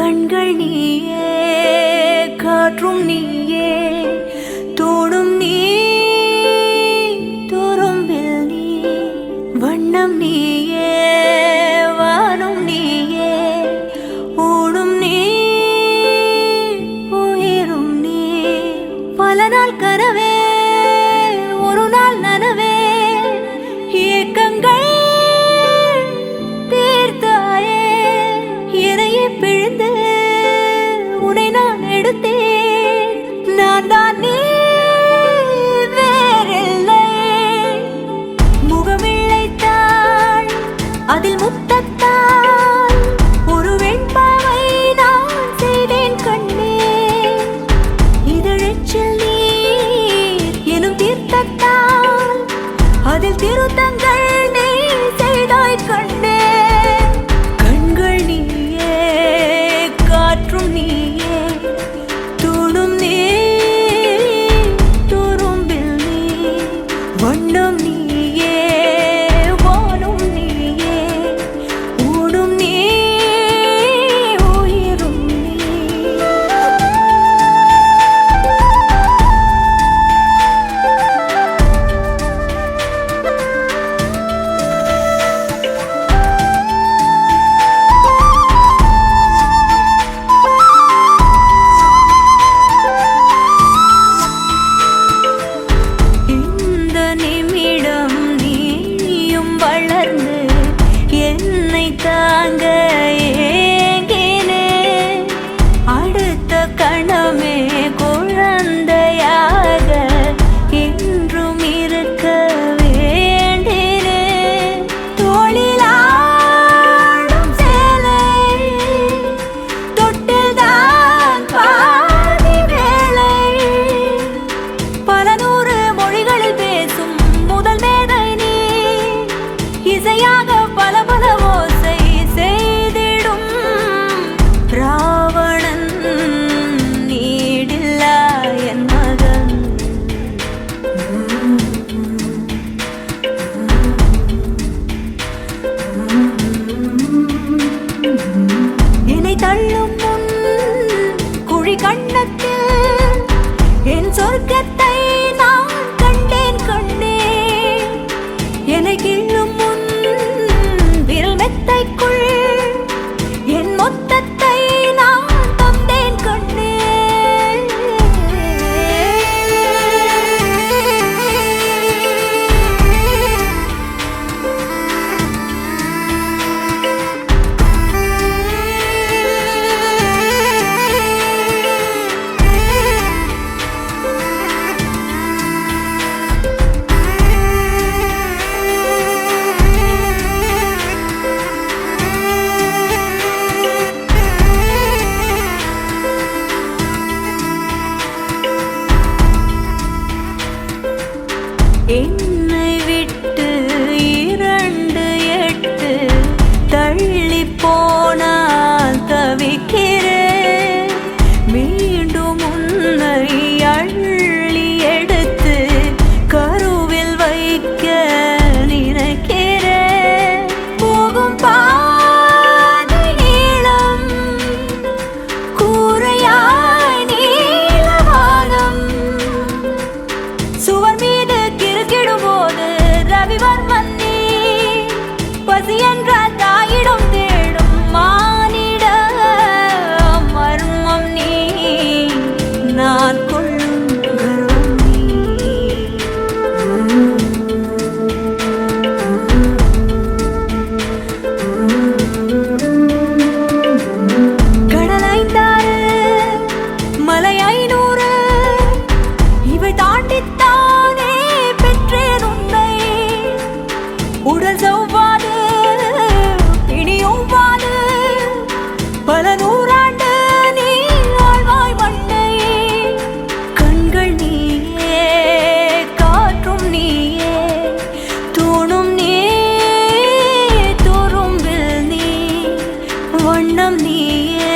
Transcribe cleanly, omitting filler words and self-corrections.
கண்கள் நீயே, காற்றும் நீயே, தோடும் நீ, துரும்பில் நீ, வண்ணம் நீயே, வானும் நீயே, ஊடும் நீ, உயிரும் நீ. பல நாள் கனவே, ஒரு நாள் நனவே, ஏக்கங்கள் தீர்த்தாயே. என்னையே பிழிந்து உன்னை நான் எடுத்தேன். நான் தான் நீ, வேறில்லை. முகமிழைத்தாள், அதில் முத்தத்தால் ஒரு வெண்பாவை நான் செய்தேன் கண்ணே. இதழெச்சில் நீர் எனும் தீர்த்தத்தால் அதில் திருத்தங்கள் நீ செய்தாய் கண்ணே. கண்கள் நீயே, காற்றும் நீயே, தூணும் நீ, துரும்பில் நீ, வண்ணம் நீயே, வானும் நீயே, ஊடும் நீ, உயிரும் நீ. இந்த நிமிடம் நீயும் வளர்ந்து என்னை தாங்க ஏங்கினே. அடுத்த கணமே குழந்தையாக என்றும் இருக்க வேண்டினே. தோளிலாடும் சேலை தொட்டில்தான் பாதி வேளை. பல நூறு மொழிகளில் பேசும் முதல் மேதை நீ. இசையாக பல பல ஓசை செய்திடும் ராவணன் நீடில்லா என் மகன். என்னை தள்ளும் முன் குழி கண்ணத்தில் என் சொர்க்கத்தை நான் கண்டேன் கண்ணே. என்னை கிள்ளும் முன் விரல் மெத்தைக்குள் என் மொத்தத்தை நான் தந்தேன் கண்ணே. என்னை விட்டு 2 தள்ளி போனால் தவிக்கிறேன். மீண்டும் உன்னை அள்ளி எடுத்து கருவில் வைக்க நினைக்கிறேன். போகும் பாதை நீளம், கூரையாய் நீலவானம். சுவர் மீது கிறுக்கிடும்போது ரவிவர்மன் நீ. பசி என்ற தாயிடம் தேடும் மானிட மர்மம் நீ. நான் கொள்ளும் கர்வம் நீ. கடல் 5 மலை 500 இவை தாண்டித்தானே பெற்றேன் உன்னை. உடல் செவ்வாது, பிணியும் வாது, பல நூறாண்டு நீ ஆழ்வாய் மண்ணை. கண்கள் நீயே, காற்றும் நீயே, தூணும் நீ, துரும்பில் நீ, வண்ணம் நீயே,